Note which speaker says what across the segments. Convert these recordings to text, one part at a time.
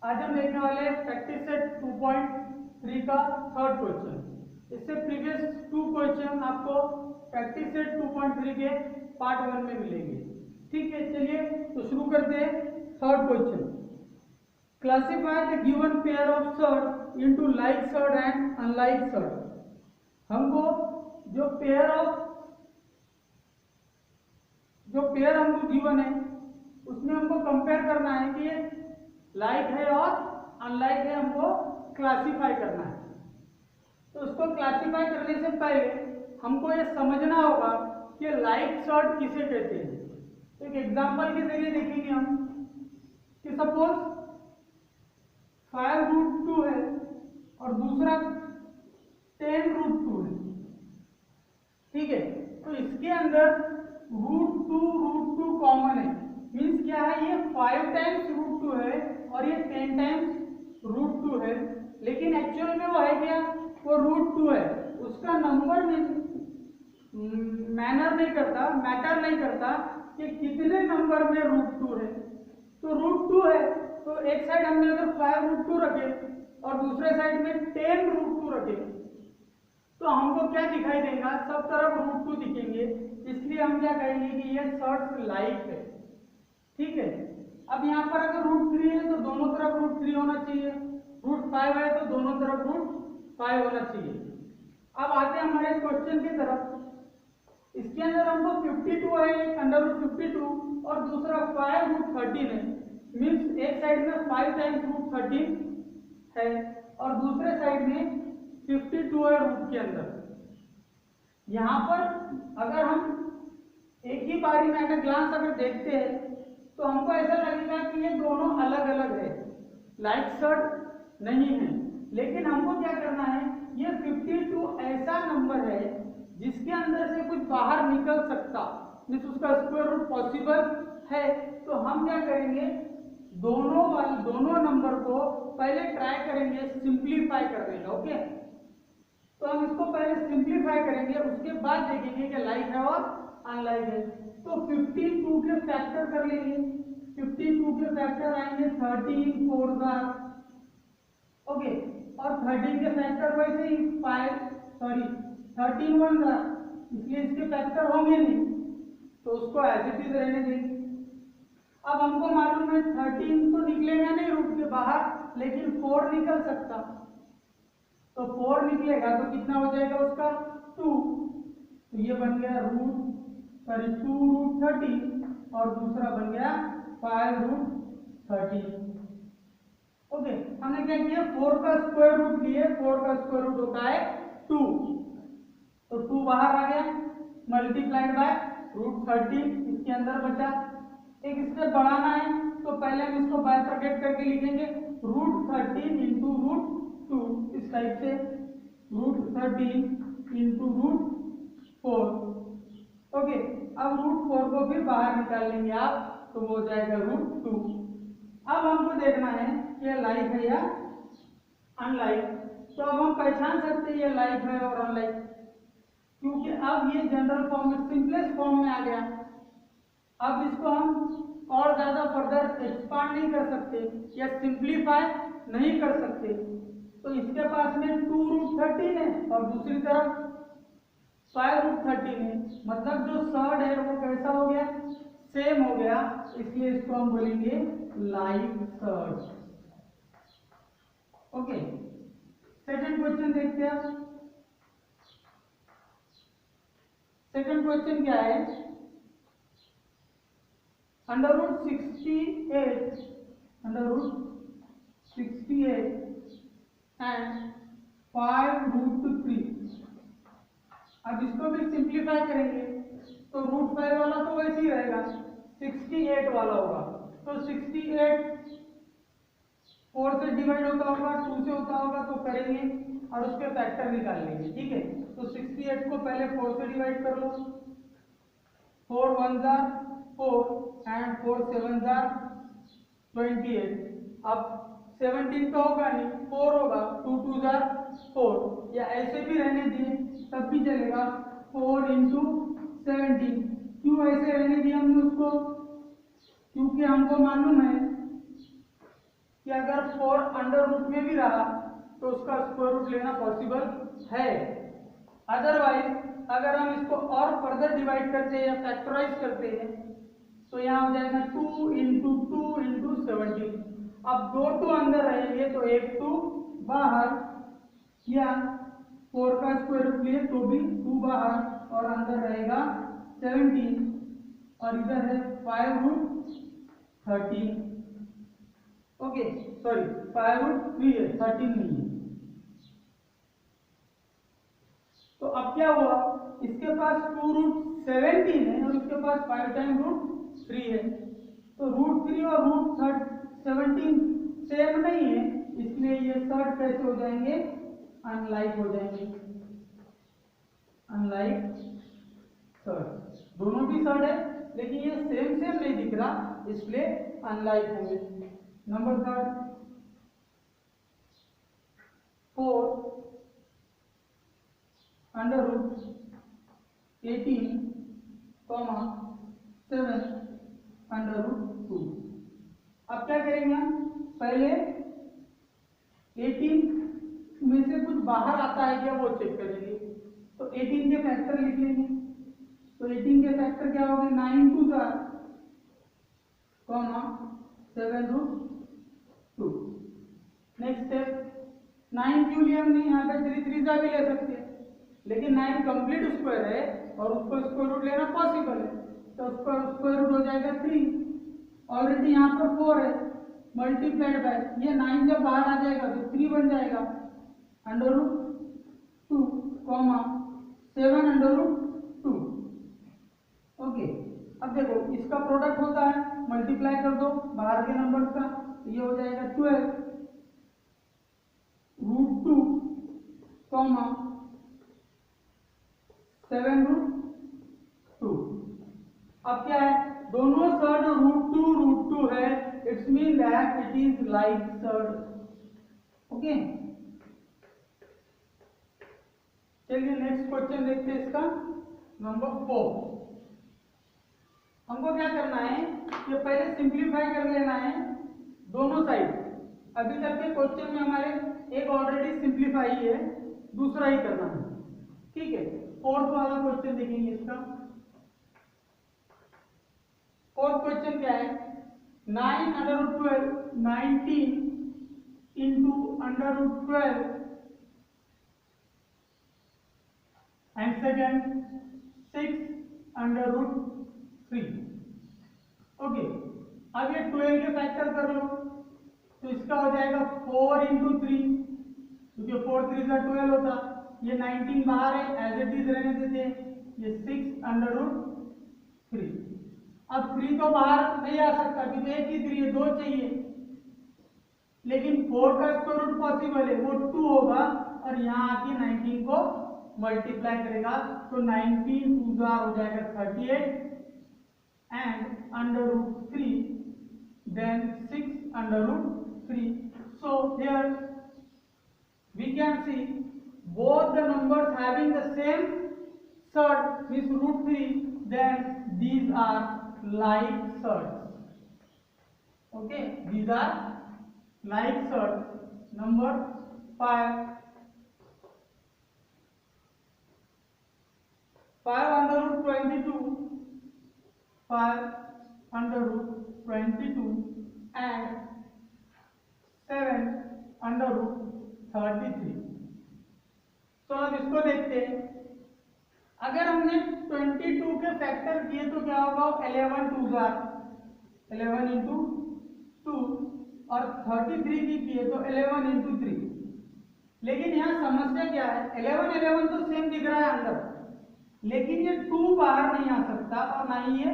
Speaker 1: आज हम देखने वाले हैं प्रैक्टिस सेट 2.3 का थर्ड क्वेश्चन। इससे प्रीवियस 2 क्वेश्चन आपको प्रैक्टिस सेट 2.3 के पार्ट 1 में मिलेंगे। ठीक है, चलिए तो शुरू करते हैं। Third question, classify the given pair of shirt into like shirt and unlike shirt. हमको जो पेयर हमको गिवन है उसमें हमको कंपेयर करना है कि ये लाइक है और अनलाइक है, हमको क्लासिफाई करना है। तो उसको क्लासिफाई करने से पहले हमको ये समझना होगा कि लाइक शर्ट किसे कहते हैं। तो एक एग्जांपल के जरिए देखेंगे हम कि सपोज 5√2 है और दूसरा 10√2 है। ठीक है, तो इसके अंदर √2 कॉमन है। मीन्स क्या है, ये 5 टाइम्स √2 है और ये 10 टाइम्स √2 है, लेकिन एक्चुअल में वो है क्या, वो √2 है। उसका नंबर में मैटर नहीं करता कि कितने नंबर में √2 है। तो √2 है तो एक साइड हमने अगर 5√2 रखे और दूसरे साइड में 10√2 रखे तो हमको क्या दिखाई देगा, सब तरफ √2 दिखेंगे। इसलिए हम क्या कहेंगे कि ये शर्ट लाइक है। ठीक है, अब यहाँ पर अगर √3 है तो दोनों तरफ √3 होना चाहिए, √5 है तो दोनों तरफ √5 होना चाहिए। अब आते हैं हमारे क्वेश्चन की तरफ। इसके अंदर हमको 52 है, एक √52 और दूसरा 5√13 है। मीन्स एक साइड में 5 टाइम्स √13 है और दूसरे साइड में 52 है रूट के अंदर। यहाँ पर अगर हम एक ही बारी में अगर ग्लांस अगर देखते हैं तो हमको ऐसा लगेगा कि ये दोनों अलग अलग है, लाइक शर्ट नहीं है। लेकिन हमको क्या करना है, ये 52 ऐसा नंबर है जिसके अंदर से कुछ बाहर निकल सकता, मीन्स उसका स्क्वायर रूट पॉसिबल है। तो हम क्या करेंगे, दोनों नंबर को पहले ट्राई करेंगे सिंप्लीफाई करने का। ओके, तो हम इसको पहले सिंप्लीफाई करेंगे, उसके बाद देखेंगे कि लाइक है और अनलाइक है। तो 52 के फैक्टर कर लेंगे। 52 के फैक्टर आएंगे 13 4 जार, ओके, और 13 के फैक्टर वैसे ही 13 1 जार, इसलिए इसके फैक्टर होंगे नहीं, तो उसको एज इट इज रहने देंगे। अब हमको मालूम है 13 तो निकलेगा नहीं रूट के बाहर, लेकिन 4 निकल सकता। तो 4 निकलेगा तो कितना हो जाएगा उसका 2। तो ये बन गया 2√13 और दूसरा बन गया 5√13। ओके, हमने क्या किया, 4 का स्क्वायर रूट लिए, 4 का स्क्वायर रूट होता है 2, तो 2 बाहर आ गया, मल्टीप्लाइड बाय √13 इसके अंदर बचा। एक इससे बढ़ाना है तो पहले हम इसको बाइफरकेट करके लिखेंगे, √13 इंटू √2, इस टाइप से √13 इंटू √4। ओके, अब √4 को फिर बाहर निकाल लेंगे आप, तो वो हो जाएगा √2। अब हमको देखना है कि लाइक है या अनलाइक। तो अब हम पहचान सकते हैं ये लाइक है और अनलाइक, क्योंकि अब ये जनरल फॉर्म में, सिंपलेस्ट फॉर्म में आ गया। अब इसको हम और ज्यादा फर्दर एक्सपांड नहीं कर सकते या सिंप्लीफाई नहीं कर सकते। तो इसके पास में 2√13 है और दूसरी तरफ 5√13 है, मतलब जो शर्ट है वो कैसा हो गया, सेम हो गया, इसलिए इसको हम बोलेंगे like shirt. Okay, second question देखते हैं। सेकंड क्वेश्चन क्या है, √68 एंड 5√3। अब इसको भी सिंप्लीफाई करेंगे तो √5 वाला तो वैसे ही रहेगा, 68 वाला होगा। तो 68 4 से डिवाइड होता होगा, 2 से होता होगा, तो करेंगे और उसके फैक्टर निकाल लेंगे। ठीक है, तो 68 को पहले 4 से डिवाइड कर लो, 4 1 जार 4 एंड 4 7 जार 28। अब 17 तो होगा नहीं, 4 होगा, 2 2 जार 4, या ऐसे भी रहने दिए तब भी चलेगा, 4 इंटू 17। क्यों ऐसे रहने दिया हमने उसको, क्योंकि हमको मालूम है कि अगर 4 अंडर रूट में भी रहा तो उसका स्क्वायर रूट लेना पॉसिबल है। अदरवाइज अगर हम इसको और फर्दर डिवाइड करते हैं या फैक्टराइज करते हैं तो यहाँ हो जाएगा 2 इंटू 2 इंटू 17। अब 2 2 अंदर रहेंगे तो 1 2 बाहर, या 4 का स्क्वायर रूट लिए तो भी 2 बाहर और अंदर रहेगा 17 और इधर है 5 रूट 13। ओके सॉरी 5 रूट 3 है, 13 नहीं है। तो अब क्या हुआ, इसके पास 2 रूट 17 है और इसके पास 5 टाइम रूट 3 है। तो रूट 3 और रूट 17 सेम नहीं है, इसलिए ये सर्ड कैसे हो जाएंगे, अनलाइक हो जाएंगे। अनलाइक सर्ड, दोनों भी सर्ड है लेकिन ये सेम सेम नहीं दिख रहा इसलिए अनलाइक होंगे। Number 3 4 under root 18 7 under root 2। अब क्या करेंगे हम, पहले 18 में से कुछ बाहर आता है क्या वो चेक करेंगे। तो 18 के फैक्टर लिख लेंगे। तो 18 के फैक्टर क्या होंगे, 9 2 7 रूट 2। नेक्स्ट स्टेप, 9 क्यों लिया हमने, यहाँ पे 3 3 भी ले सकते हैं लेकिन 9 कंप्लीट स्क्वायर है और उसको स्क्वायर रूट लेना पॉसिबल है तो उसका स्क्वायर रूट हो जाएगा 3। ऑलरेडी यहाँ पर 4 है मल्टीप्लाइड बाय ये 9 जब बाहर आ जाएगा तो 3 बन जाएगा under root 2 7 under root 2। Okay, अब देखो इसका प्रोडक्ट होता है, मल्टीप्लाई कर दो बाहर के नंबर्स का तो ये हो जाएगा 12 रूट 2 7 रूट 2। अब क्या है, दोनों सर्ड रूट 2 है, it's mean that it is like surd. Okay, चलिए नेक्स्ट क्वेश्चन देखते हैं इसका। नंबर 4, हमको क्या करना है कि पहले सिंप्लीफाई कर लेना है दोनों साइड। अभी तक के क्वेश्चन में हमारे एक ऑलरेडी सिंप्लीफाई है, दूसरा ही करना है। ठीक है, फोर्थ वाला क्वेश्चन देखेंगे इसका। फोर्थ क्वेश्चन क्या है, 9 under root 12 19 into under root 12 and second 6 under root 3। Okay, अब ये 12 के फैक्टर कर लो तो इसका हो जाएगा 4 इंटू 3 क्योंकि 4 3 का 12 होता, ये 19 बाहर है एज इट इज रहने देते, ये 6 अंडर रूट 3। अब 3 तो बाहर नहीं आ सकता क्योंकि एक ही 3 है, 2 चाहिए, लेकिन 4 का स्क्वायर रूट पॉसिबल है, वो 2 होगा और यहाँ आके 19 को मल्टीप्लाई करेगा तो 19 2 हो जाएगा 38 and under root 3 then 6 under root 3. So here we can see both the numbers having the same surd means root 3, then these are like surds. Okay, these are like surds. Number 5 under root 22 5 under root 22 and 7 under root 33। तो अब इसको देखते हैं, अगर हमने 22 के factor किए तो क्या होगा, 11 2 11 इंटू 2 और 33 की किए तो 11 इंटू 3। लेकिन यहाँ समस्या क्या है, 11 11 तो सेम दिख रहा है अंदर, लेकिन ये 2 बाहर नहीं आ सकता और ना ही ये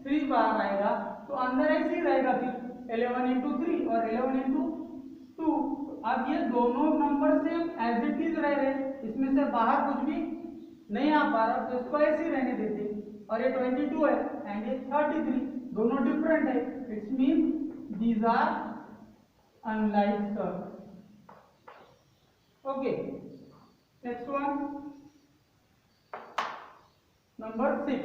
Speaker 1: 3 बाहर आएगा, तो अंदर ऐसे ही रहेगा फिर 11 इंटू 3 और 11 इंटू 2। अब ये दोनों number same as it is रह रहे, इसमें से बाहर कुछ भी नहीं आ पा रहा तो इसको ऐसे ही रहने देते, और ये 22 है एंड ये 33, दोनों डिफरेंट है, it's mean these are unlike surd. Okay, next one number 6।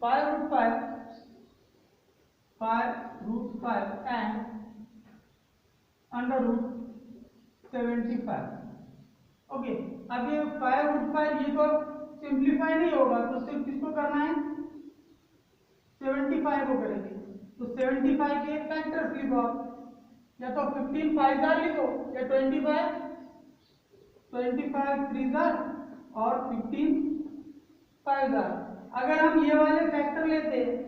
Speaker 1: 5 and √75। ओके, अब ये 5√5 ये तो सिंप्लीफाई नहीं होगा, तो सिर्फ किसको करना है, 75 को करेंगे। तो 75 के फैक्टर्स लिखो, या तो 15 5 लिखो, या 25 3 और 15 5। अगर हम ये वाले फैक्टर लेते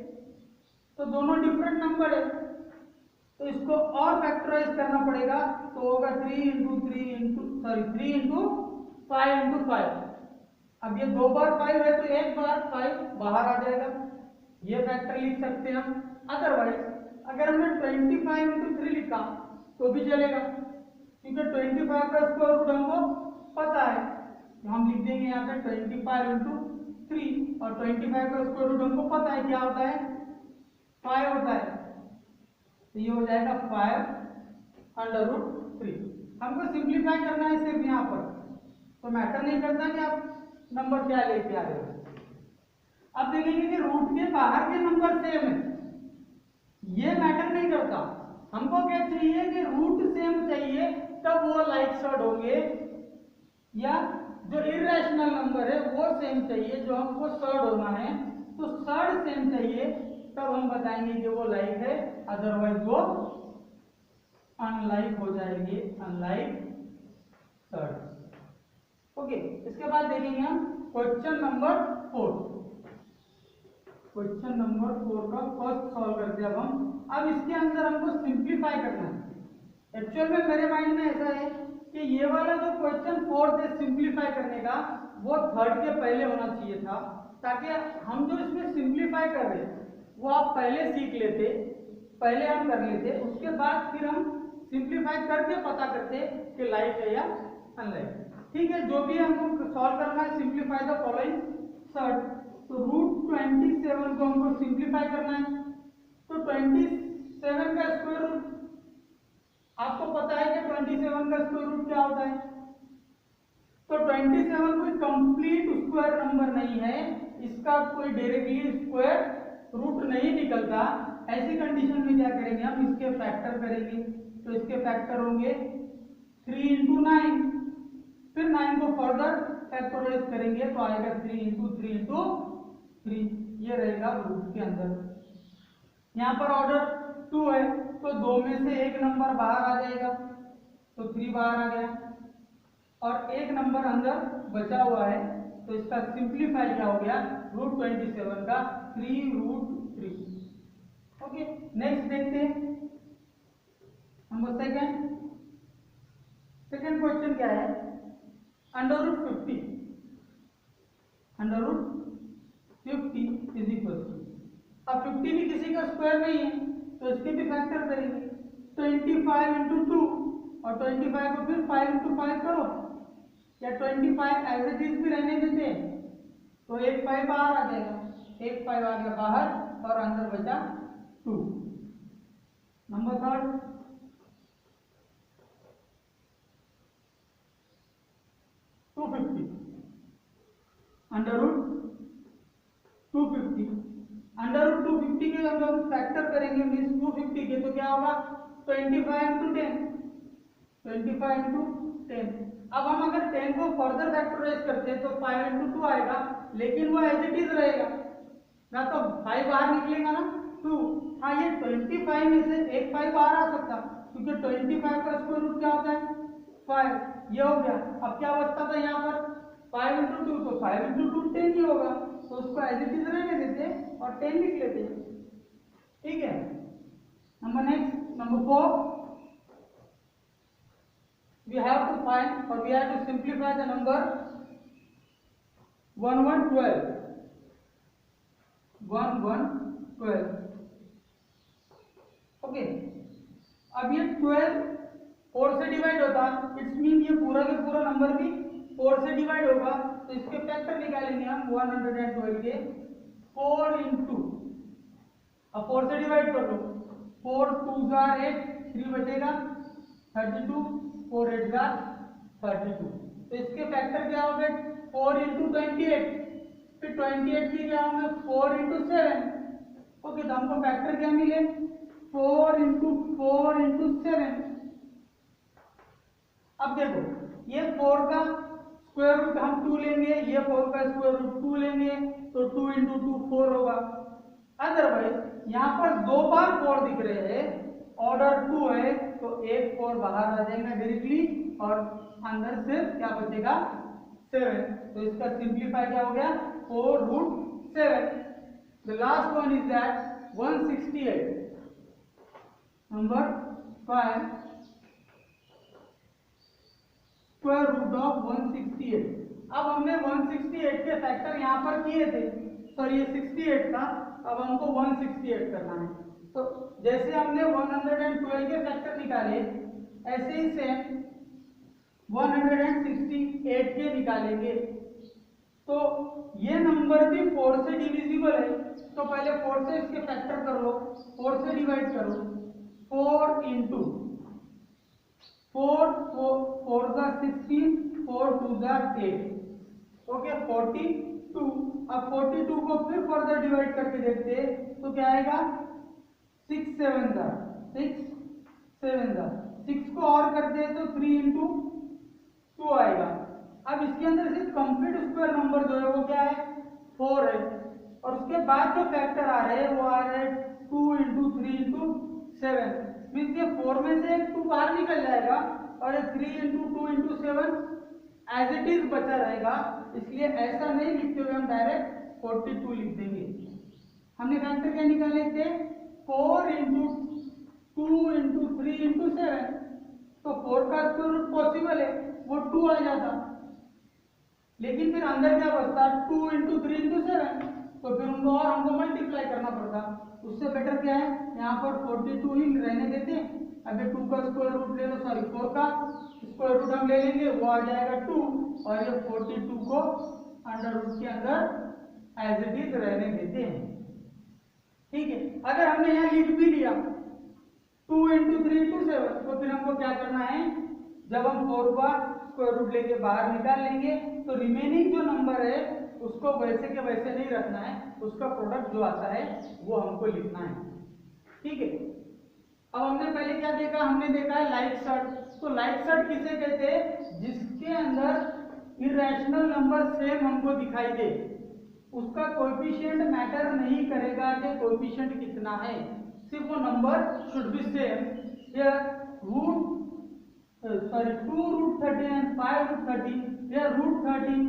Speaker 1: तो दोनों डिफरेंट नंबर है, तो इसको और फैक्टराइज करना पड़ेगा, तो होगा 3 इंटू 5 इंटू 5। अब ये 2 बार 5 है तो एक बार 5 बाहर आ जाएगा, ये फैक्टर लिख सकते हैं हम। अदरवाइज अगर हमने 25 इंटू 3 लिखा तो भी चलेगा, क्योंकि 25 का स्क्वायर रूट हमको पता है, तो हम लिख देंगे यहाँ पे 25 इंटू 3, और 25 का स्क्वायर रूट हमको पता है क्या होता है, 5 होता है, तो ये हो जाएगा 5√3। हमको सिंप्लीफाई करना है सिर्फ यहाँ पर, तो मैटर नहीं करता कि आप नंबर क्या लेके आ रहे हो। अब देखेंगे कि रूट के बाहर के नंबर सेम है, ये मैटर नहीं करता, हमको क्या चाहिए कि रूट सेम चाहिए, तब वो लाइक सर्ड होंगे, या जो इरेशनल नंबर है वो सेम चाहिए, जो हमको सर्ड होना है, तो सर्ड सेम चाहिए, तब हम बताएंगे कि वो लाइक है, अदरवाइज वो अनलाइक हो जाएंगे, अनलाइक सर्ड। ओके, इसके बाद देखेंगे हम क्वेश्चन नंबर 4। क्वेश्चन नंबर 4 का फर्स्ट सॉल्व करते हैं अब इसके अंदर हमको सिंप्लीफाई करना है। एक्चुअल में मेरे माइंड में ऐसा है कि ये वाला जो क्वेश्चन 4 है सिंप्लीफाई करने का, वो थर्ड के पहले होना चाहिए था, ताकि हम जो इसमें सिंप्लीफाई कर रहे हैं वो आप पहले सीख लेते, पहले हम कर लेते, उसके बाद फिर हम सिंप्लीफाई करके पता करते कि लाइक है या अनलाइक। ठीक है, जो भी हमको सॉल्व करना है, सिंप्लीफाई द फॉलोइंग सर्ड। तो √27 को हमको सिंप्लीफाई करना है, तो 27 का स्क्वायर रूट आपको पता है कि 27 का स्क्वायर रूट क्या होता है, तो 27 कोई कंप्लीट स्क्वायर नंबर नहीं है, इसका कोई डायरेक्टली स्क्वायर रूट नहीं निकलता। ऐसी कंडीशन में क्या करेंगे, हम इसके फैक्टर करेंगे, तो इसके फैक्टर होंगे 3 इंटू 9, फिर 9 को फर्दर फैक्टराइज करेंगे तो आएगा 3 इंटू 3 इंटू 3, ये रहेगा रूट के अंदर। यहाँ पर ऑर्डर 2 है, तो 2 में से एक नंबर बाहर आ जाएगा, तो 3 बाहर आ गया, और एक नंबर अंदर बचा हुआ है, तो इसका सिंप्लीफाई क्या हो गया, √27 का 3√3। ओके, नेक्स्ट देखते हैं नंबर सेकंड क्वेश्चन क्या है, √50 इज इक्वल टू, अब 50 भी किसी का स्क्वायर नहीं है, तो इसके भी फैक्टर करेंगे, 25 इंटू 2, और 25 को फिर 5 इंटू 5 करो, या 25 एज इट इज भी रहने देते हैं, तो एक 5 बाहर आ जाएगा, एक 5 आ गया बाहर, और अंदर बचा 2। नंबर थर्ड, √250 के जब हम फैक्टर करेंगे मींस 250 के, तो क्या होगा 25 इंटू 10, 25 इंटू 10। अब हम अगर 10 को फर्दर फैक्टराइज करते हैं तो 5 इंटू 2 आएगा, लेकिन वो एज इट इज रहेगा ना, तो 5 बाहर निकलेगा ना 2। हाँ, ये 25 में से एक 5 बाहर आ सकता, क्योंकि 25 का स्क्वायर रूट क्या होता है 5, ये हो गया। अब क्या बचता था यहाँ पर 5 इंटू 2, तो 5 इंटू 2 10 ही होगा, तो उसको एज इट इज रहने देते और 10 लिख लेते। ठीक है, number 4, we have to find or we have to simplify the number 1112. Okay, अब ये 12 4 से डिवाइड होता, इट्स मीन ये पूरा का पूरा नंबर भी 4 से डिवाइड होगा, तो इसके फैक्टर निकालेंगे हम 112 के 4 इंटू, अब 4 से डिवाइड कर लो, 4 2 8, 3 बचेगा 32, 4 8 32, तो इसके फैक्टर क्या हो गए 4 इंटू 28, फिर 28 की क्या होंगे 4 इंटू 7। ओके, तो हमको फैक्टर क्या मिले 4 इंटू 4 इंटू 7। अब देखो ये 4 का स्क्वायर रूट हम 2 लेंगे, ये 4 का स्क्वायर रूट 2 लेंगे, तो 2 इंटू 2 4 होगा। अदरवाइज यहाँ पर 2 बार 4 दिख रहे हैं, ऑर्डर 2 है, तो एक 4 बाहर आ जाएगा डायरेक्टली और अंदर सिर्फ क्या बचेगा 7। तो इसका सिंप्लीफाई क्या हो गया 4 root 7। The last one is that 168 number 5 square root of 168। अब हमने 168 के फैक्टर यहाँ पर किए थे, सॉरी ये 68 था, अब हमको 168 करना है। तो जैसे हमने 112 के फैक्टर निकाले, ऐसे ही सेम 168 के निकालेंगे। तो ये नंबर भी 4 से डिविजिबल है, तो पहले 4 से इसके फैक्टर कर लो, 4 से डिवाइड करो, 4 इंटू 4 4 का 16, 4 2 का 8, ओके 42। अब 42 को फिर फर्दर डिवाइड करके देखते हैं, तो क्या आएगा 6 7 का 6 7 का 6 को और करते हैं तो 3 इंटू 2 आएगा। अब इसके अंदर सिर्फ कंप्लीट स्क्वायर नंबर जो है वो क्या है 4 है, और उसके बाद जो फैक्टर आ रहे हैं वो आ रहे हैं 2 इंटू 3 इंटू 7। मीन्स ये 4 में से 2 बाहर निकल जाएगा और ये 3 into 2 into 7 as it is बचा रहेगा। इसलिए ऐसा नहीं लिखते हुए हम डायरेक्ट 42 लिख देंगे। हमने फैक्टर क्या निकाले थे 4 इंटू 2 इंटू 3 इंटू 7, तो 4 का स्क्वायर रूट पॉसिबल है, वो 2 आ जाता, लेकिन फिर अंदर क्या बचता 2 इंटू 3 इंटू 7, तो फिर उनको और हमको मल्टीप्लाई करना पड़ता। उससे बेटर क्या है यहाँ पर 42 ही रहने देते हैं। अगर 2 का स्क्वायर रूट ले लो, सॉरी 4 का स्क्वायर रूट हम ले लेंगे, वो आ जाएगा 2, और ये 42 को अंडर रूट के अंदर एज इट इज रहने देते हैं। ठीक है, अगर हमने यहाँ लिख भी लिया 2 इंटू 3 इंटू 7, तो फिर हमको क्या करना है, जब हम 4 का स्क्वायर रूट लेके बाहर निकाल लेंगे, तो रिमेनिंग जो नंबर है उसको वैसे के वैसे नहीं रखना है, उसका प्रोडक्ट जो आता है वो हमको लिखना है। ठीक है, अब हमने पहले क्या देखा, हमने देखा है लाइक सर्ट। तो लाइक सर्ट किसे कहते हैं, जिसके अंदर इरेशनल नंबर सेम हमको दिखाई दे, उसका कोएफिशिएंट मैटर नहीं करेगा कि कोएफिशिएंट कितना है, सिर्फ वो number should be same. Here root sorry 2 root 13 and 5 root 13, they are root 13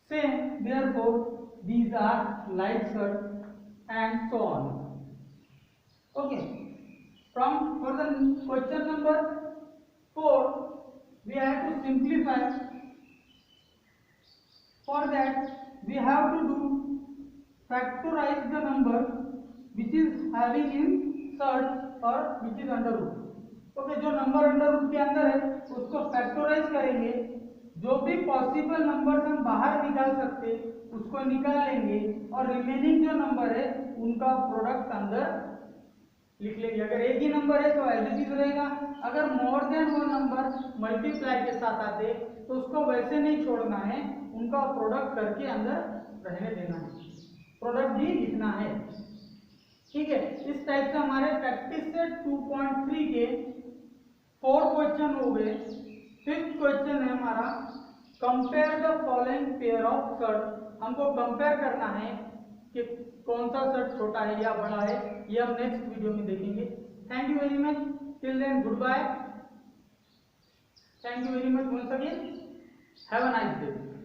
Speaker 1: same, therefore these are like such and so on. Okay, from for the question number 4 we have to simplify. For that we have to do factorize the number which is having in surd or which is under root. Okay, जो number under root के अंदर है उसको factorise करेंगे, जो भी possible number हम बाहर निकाल सकते उसको निकाल लेंगे, और रिमेनिंग जो नंबर है उनका प्रोडक्ट अंदर लिख लेंगे। अगर एक ही नंबर है तो एज इट इज रहेगा, अगर more than one number multiply के साथ आते तो उसको वैसे नहीं छोड़ना है, उनका प्रोडक्ट करके अंदर रहने देना है, प्रोडक्ट भी लिखना है। ठीक है, इस टाइप से हमारे प्रैक्टिस सेट 2.3 के 4 क्वेश्चन हो गए। 5th क्वेश्चन है हमारा compare the following pair of shirt. हमको कंपेयर करना है कि कौन सा शर्ट छोटा है या बड़ा है, ये हम नेक्स्ट वीडियो में देखेंगे। Thank you very much, till then goodbye, thank you very much once again, have a nice day.